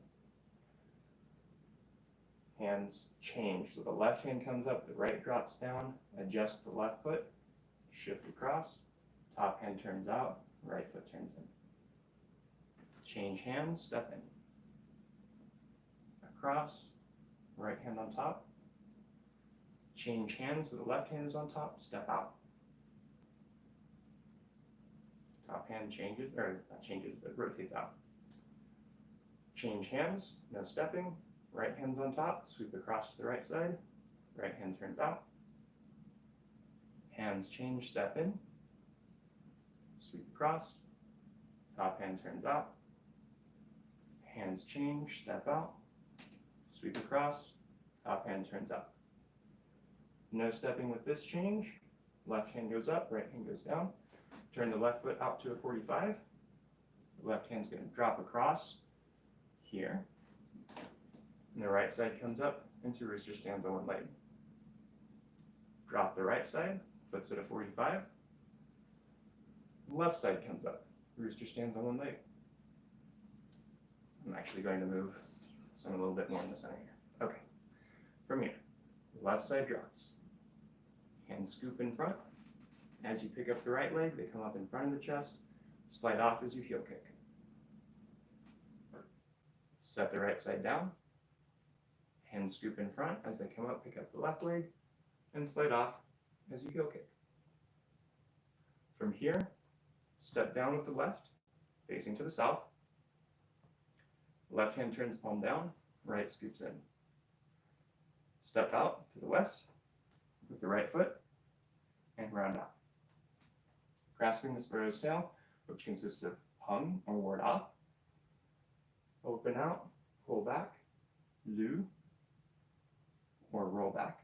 [SPEAKER 1] Hands change, so the left hand comes up, the right drops down, adjust the left foot, shift across, top hand turns out, right foot turns in. Change hands, step in. Across, right hand on top. Change hands, so the left hand is on top, step out. Top hand changes, or not changes, but rotates out. Change hands, no stepping. Right hand's on top, sweep across to the right side. Right hand turns out. Hands change, step in. Sweep across. Top hand turns out. Hands change, step out. Sweep across. Top hand turns out. No stepping with this change. Left hand goes up, right hand goes down. Turn the left foot out to a 45. The left hand's going to drop across here. And the right side comes up into Rooster Stands on one leg. Drop the right side, foot's at a 45. Left side comes up, Rooster Stands on one leg. I'm actually going to move so I'm a little bit more in the center here. Okay, from here, left side drops. Hands scoop in front. As you pick up the right leg, they come up in front of the chest. Slide off as you heel kick. Set the right side down. Hands scoop in front as they come up, pick up the left leg, and slide off as you heel kick. From here, step down with the left, facing to the south. Left hand turns palm down, right scoops in. Step out to the west with the right foot, and round out. Grasping the sparrow's tail, which consists of hung or ward off. Open out, pull back, lu, or roll back.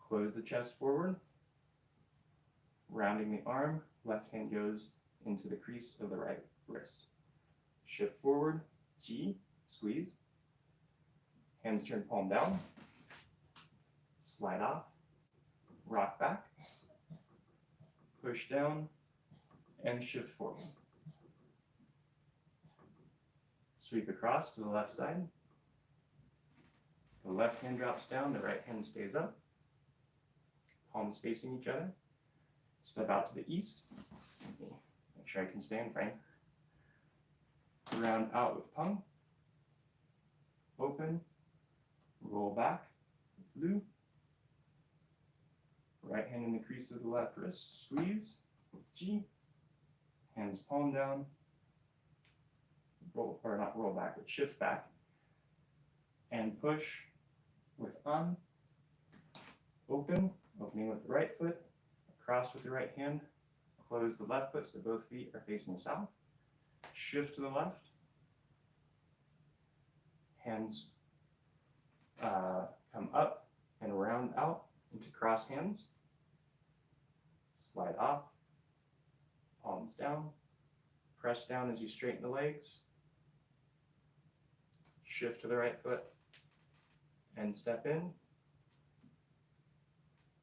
[SPEAKER 1] Close the chest forward. Rounding the arm, left hand goes into the crease of the right wrist. Shift forward, ji, squeeze. Hands turn palm down. Slide off, rock back, push down, and shift forward. Sweep across to the left side. The left hand drops down, the right hand stays up. Palms facing each other. Step out to the east. Make sure I can stay in frame. Round out with pung. Open. Roll back. Lu. Right hand in the crease of the left wrist. Squeeze. Ji. Hands palm down. Roll, or not roll back, but shift back. And push with on. Open. Opening with the right foot. Across with the right hand. Close the left foot so both feet are facing south. Shift to the left. Hands come up and round out into cross hands. Slide off. Palms down. Press down as you straighten the legs. Shift to the right foot. And step in.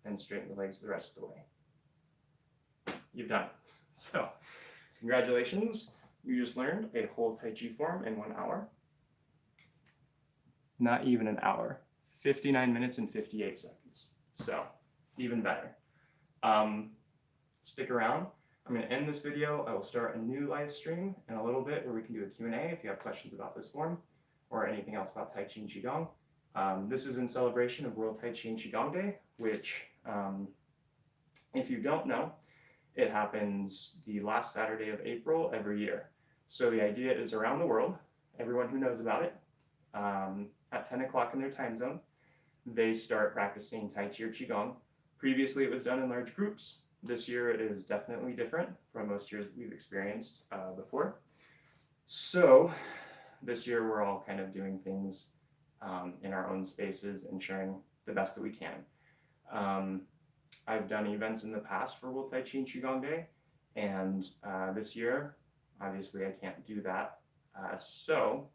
[SPEAKER 1] And straighten the legs the rest of the way. You've done it. So, congratulations. You just learned a whole Tai Chi form in 1 hour. Not even an hour. 59 minutes and 58 seconds. So even better. Stick around. I'm going to end this video. I will start a new live stream in a little bit where we can do a Q&A if you have questions about this form or anything else about Tai Chi and Qigong. This is in celebration of World Tai Chi and Qigong Day, which, if you don't know, it happens the last Saturday of April every year. So the idea is around the world, everyone who knows about it, at 10 o'clock in their time zone, they start practicing Tai Chi or Qigong. Previously, it was done in large groups. This year it is definitely different from most years that we've experienced before. So this year we're all kind of doing things in our own spaces and sharing the best that we can. I've done events in the past for World Tai Chi and Qigong Day, and this year, obviously I can't do that. So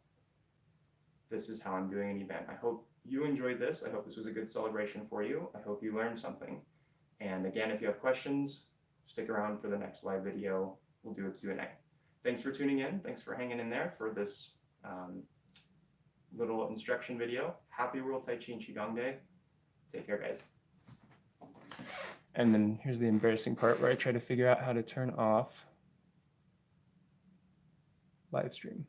[SPEAKER 1] this is how I'm doing an event. I hope you enjoyed this. I hope this was a good celebration for you. I hope you learned something. And again, if you have questions, stick around for the next live video. We'll do a Q&A. Thanks for tuning in. Thanks for hanging in there for this little instruction video. Happy World Tai Chi and Qigong Day. Take care, guys. And then here's the embarrassing part where I try to figure out how to turn off live stream.